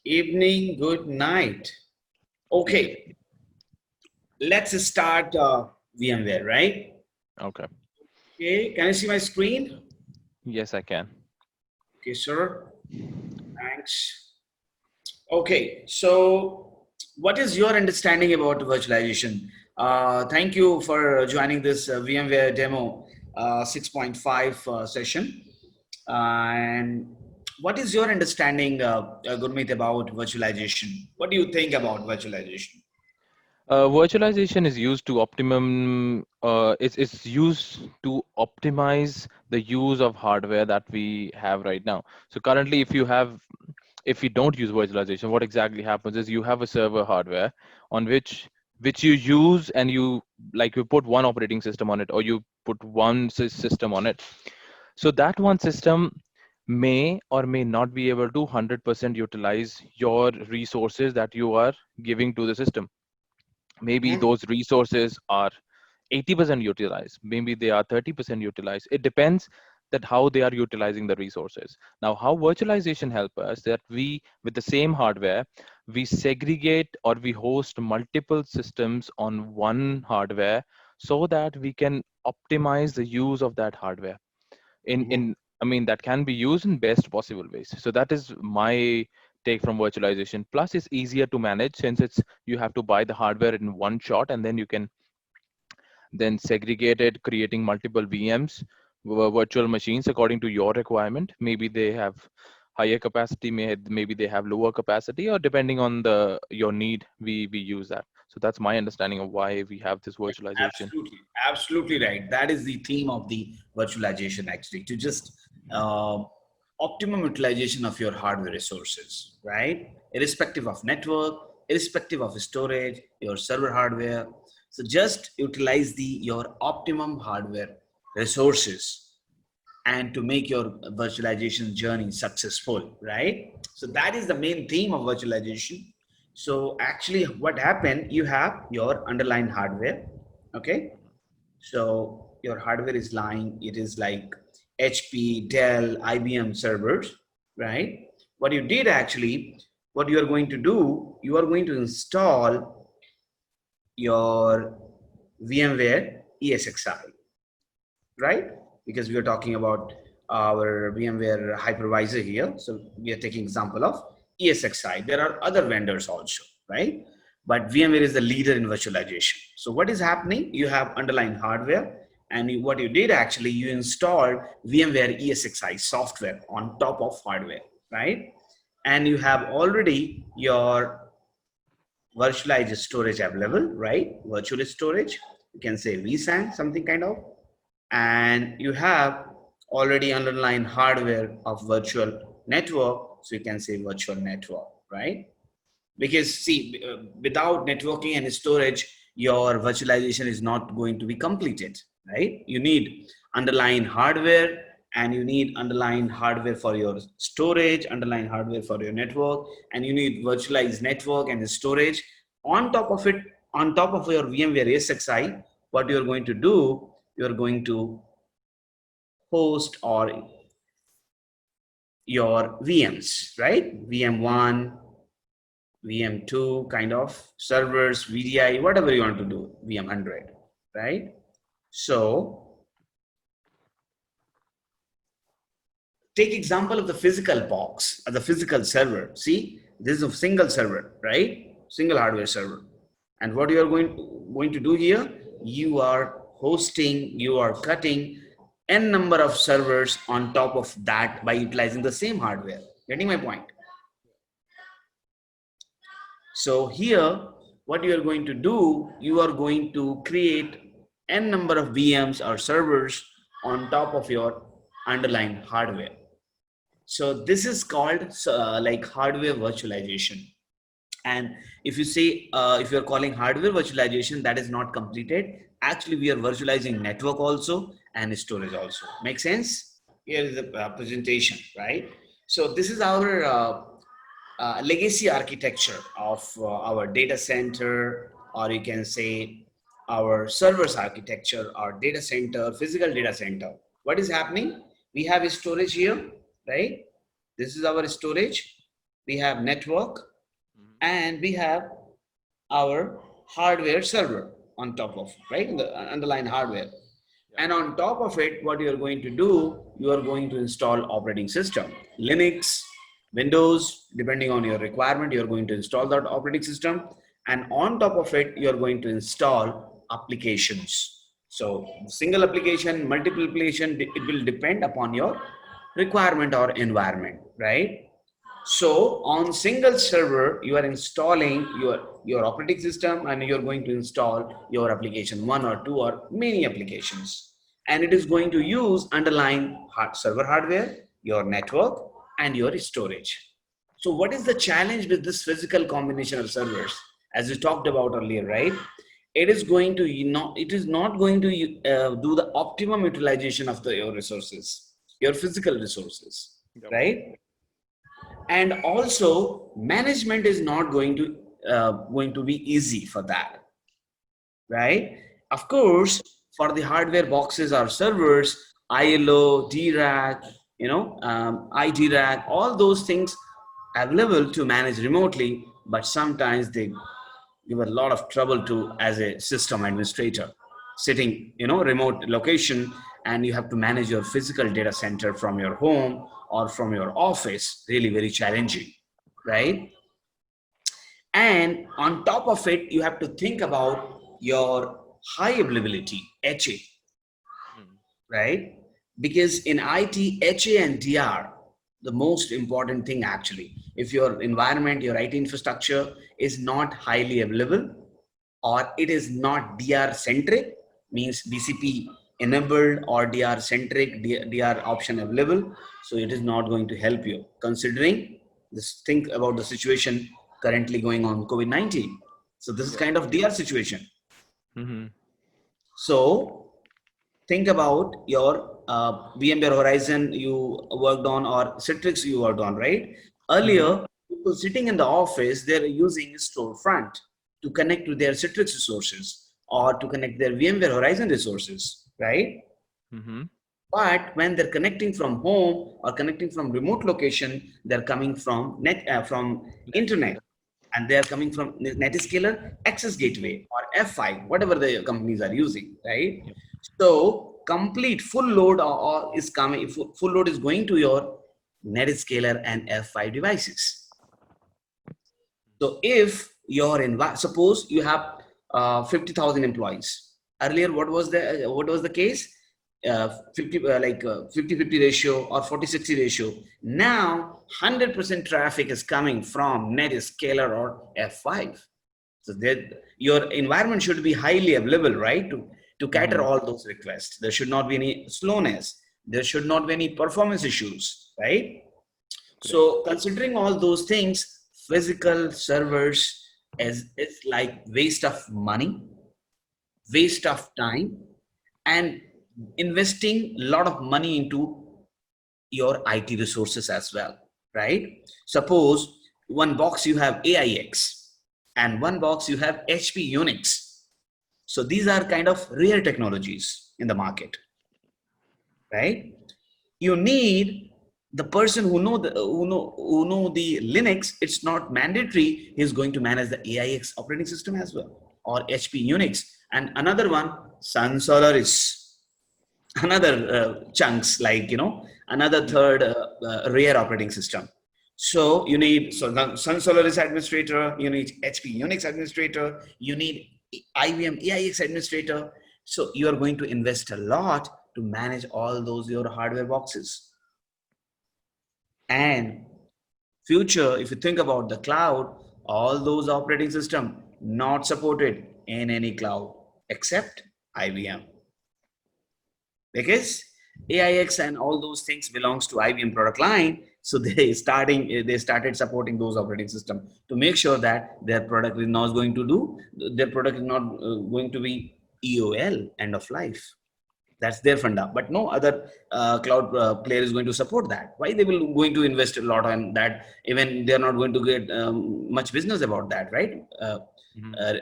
evening, good night. Okay, let's start VMware, right? Okay. Okay, can you see my screen? Yes, I can. Okay, sir. Thanks. Okay, so what is your understanding about virtualization? Thank you for joining this VMware demo 6.5 session. And what is your understanding, Gurmeet, about virtualization? What do you think about virtualization? Virtualization is used to optimum. It's used to optimize the use of hardware that we have right now. So currently, if you don't use virtualization, what exactly happens is you have a server hardware on which you use, and you put one operating system on it, or you put one system on it. So that one system may or may not be able to 100% utilize your resources that you are giving to the system. Maybe Mhm. those resources are 80% utilized, maybe they are 30% utilized. It depends that how they are utilizing the resources. Now, how virtualization help us that we, with the same hardware, we segregate or we host multiple systems on one hardware so that we can optimize the use of that hardware in I mean, that can be used in best possible ways. So that is my take from virtualization. Plus, it's easier to manage since it's you have to buy the hardware in one shot, and then you can then segregate it, creating multiple VMs, virtual machines according to your requirement. Maybe they have higher capacity, maybe they have lower capacity, or depending on the your need, we use that. So that's my understanding of why we have this virtualization. Absolutely, absolutely right. That is the theme of the virtualization, actually, to just uh, optimum utilization of your hardware resources, right? Irrespective of network, irrespective of storage, your server hardware. So just utilize the your optimum hardware resources and to make your virtualization journey successful, right? So that is the main theme of virtualization. So actually what happened, you have your underlying hardware, okay? So your hardware is lying, it is like HP, Dell, IBM servers, right? What you did actually, what you are going to do, you are going to install your VMware ESXi, right? Because we are talking about our VMware hypervisor here. So we are taking example of ESXi. There are other vendors also, right? But VMware is the leader in virtualization. So what is happening? You have underlying hardware, and what you did actually, you installed VMware ESXi software on top of hardware, right? And you have already your virtualized storage available, right? Virtual storage, you can say vSAN, something kind of, and you have already underlying hardware of virtual network, so you can say virtual network, right? Because see, without networking and storage, your virtualization is not going to be completed, right? You need underlying hardware, and you need underlying hardware for your storage, underlying hardware for your network, and you need virtualized network and storage on top of it. On top of your VMware ESXi, what you're going to do, you're going to host or your VMs, right? VM1, VM2 kind of servers, VDI, whatever you want to do, VM100, right? So take example of the physical box, the physical server. See, this is a single server, right? Single hardware server. And what you are going to do here, you are hosting, you are cutting n number of servers on top of that by utilizing the same hardware. Getting my point? So here, what you are going to do, you are going to create n number of VMs or servers on top of your underlying hardware. So this is called like hardware virtualization. And if you say, if you're calling hardware virtualization, that is not completed. Actually, we are virtualizing network also and storage also. Make sense? Here is the presentation, right? So this is our legacy architecture of our data center, or you can say our servers architecture, our data center, physical data center. What is happening? We have storage here, right? This is our storage, we have network, Mhm. and we have our hardware server on top of, right? The underlying hardware. Yeah. And on top of it, what you are going to do, you are going to install operating system, Linux, Windows, depending on your requirement, you are going to install that operating system. And on top of it, you are going to install applications. So single application, multiple application, it will depend upon your requirement or environment, right? So on single server, you are installing your operating system and you're going to install your application, one or two or many applications. And it is going to use underlying server hardware, your network, and your storage. So what is the challenge with this physical combination of servers? As we talked about earlier, right? It is going to, it is not going to do the optimum utilization of your resources, your physical resources, Yep. right? And also management is not going to be easy for that, right? Of course, for the hardware boxes or servers, ILO, DRAC, IDRAC, all those things available to manage remotely, but sometimes they give a lot of trouble to as a system administrator sitting remote location, and you have to manage your physical data center from your home or from your office, really very challenging, right? And on top of it, you have to think about your high availability HA, Mm. right? Because in IT, HA and DR, the most important thing actually, if your environment, your IT infrastructure is not highly available, or it is not DR centric, means BCP enabled or DR centric, DR option available. So it is not going to help you considering this. Think about the situation currently going on COVID-19. So this is Yep. kind of DR situation. Mhm. So think about your VMware Horizon you worked on or Citrix you worked on, right? Mhm. Earlier, people sitting in the office, they're using storefront to connect to their Citrix resources or to connect their VMware Horizon resources, right? Mhm. But when they're connecting from home or connecting from remote location, they're coming from from internet, Netscaler. and they're coming from Netscaler Access Gateway or F5, whatever the companies are using, right? Yep. So complete full load or is coming, full load is going to your Netscaler and F5 devices. So if you're in, suppose you have 50,000 employees. Earlier, what was the case? 50 50-50 ratio or 40-60 ratio. Now 100% traffic is coming from Netscaler or F5. So that your environment should be highly available, right? To cater Mhm. all those requests. There should not be any slowness. There should not be any performance issues, right? Great. So considering all those things, physical servers is like waste of money, waste of time, and investing a lot of money into your IT resources as well, right? Suppose one box you have AIX and one box you have HP Unix. So these are kind of rare technologies in the market, right? You need the person who know the Linux. It's not mandatory he's going to manage the AIX operating system as well, or HP Unix. And another one, Sun Solaris, another chunks, like another Mhm. third rare operating system. So you need, so the Sun Solaris administrator, you need HP Unix administrator, you need IBM AIX administrator. So you are going to invest a lot to manage all those your hardware boxes. And future, if you think about the cloud, all those operating system not supported in any cloud except IBM, because AIX and all those things belongs to IBM product line. So they started supporting those operating system to make sure that their product is not going to do, their product is not going to be EOL, end of life. That's their funda, but no other cloud player is going to support that. Why they will going to invest a lot on that? Even they're not going to get much business about that, right? Mhm. Uh,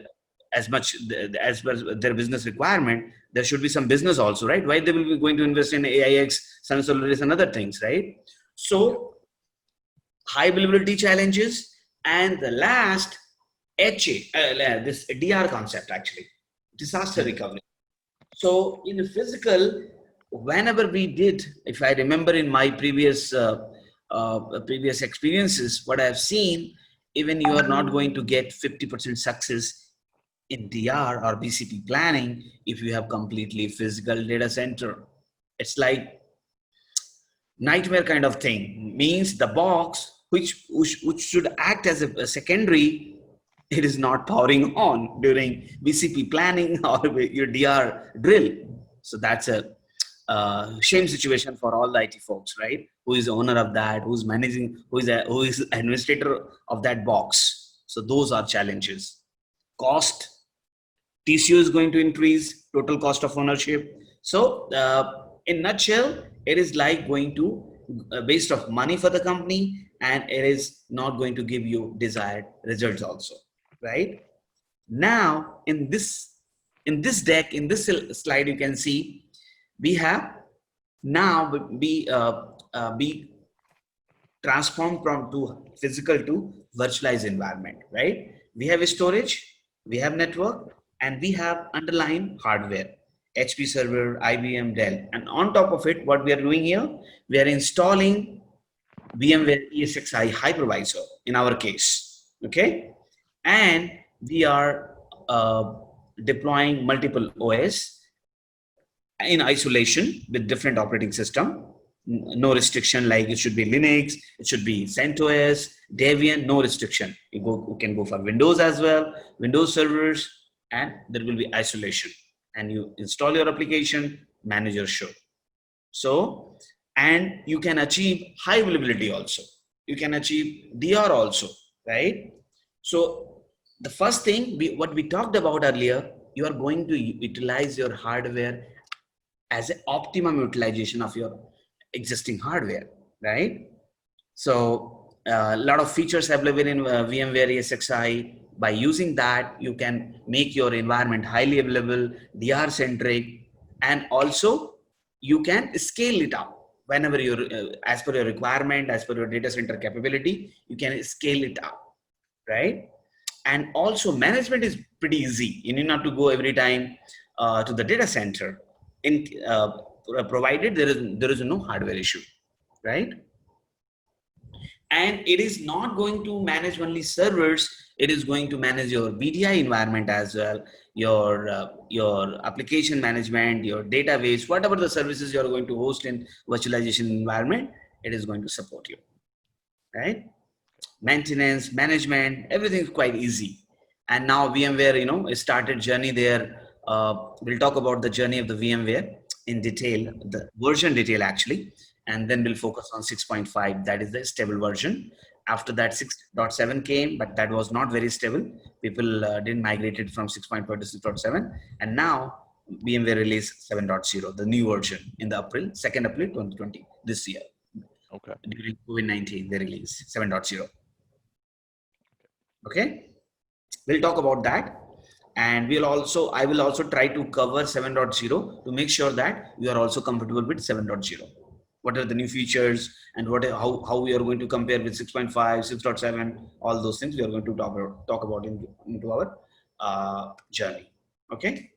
as much as per their business requirement, there should be some business also, right? Why they will be going to invest in AIX, Sun Solaris, and other things, right? Yep. So high availability challenges, and the last HA, this DR concept actually, disaster Mhm. recovery. So in the physical, whenever we did, if I remember in my previous experiences, what I've seen, even you are not going to get 50% success in DR or BCP planning if you have completely physical data center. It's like nightmare kind of thing. Means the box which should act as a secondary, it is not powering on during BCP planning or your DR drill. So that's a shame situation for all the IT folks, right? Who is the owner of that? Who's managing? Who is administrator of that box? So those are challenges. Cost, TCO is going to increase, total cost of ownership. So, in nutshell, it is like going to waste of money for the company, and it is not going to give you desired results also, right? Now, in this deck, in this slide, you can see we have now be transformed from to physical to virtualized environment, right? We have storage, we have network, and we have underlying hardware, HP server, IBM, Dell. And on top of it, what we are doing here, we are installing VMware ESXi hypervisor in our case, okay? And we are deploying multiple OS in isolation with different operating system. No restriction, like it should be Linux, it should be CentOS, Debian, no restriction. You can go for Windows as well, Windows servers, and there will be isolation. And you install your application, manage your show. So, and you can achieve high availability also. You can achieve DR also, right? So the first thing what we talked about earlier, you are going to utilize your hardware as an optimum utilization of your existing hardware, right? So a lot of features available in VMware ESXi. By using that, you can make your environment highly available, DR centric, and also you can scale it up whenever you're as per your requirement, as per your data center capability. You can scale it up, right? And also management is pretty easy. You need not to go every time to the data center in provided there is no hardware issue, right? And it is not going to manage only servers, it is going to manage your BDI environment as well, your application management, your database, whatever the services you are going to host in virtualization environment, it is going to support you, right? Maintenance, management, everything is quite easy. And now VMware, started journey there. We'll talk about the journey of the VMware in detail, the version detail actually, and then we'll focus on 6.5. That is the stable version. After that, 6.7 came, but that was not very stable. People didn't migrate it from 6.5 to 6.7, and now VMware released 7.0, the new version in the April, 2nd April 2020, this year. Okay. During COVID-19, they released 7.0. Okay, we'll talk about that, and I will also try to cover 7.0 to make sure that you are also comfortable with 7.0. What are the new features, and how we are going to compare with 6.5, 6.7, all those things we are going to talk about into our journey. Okay.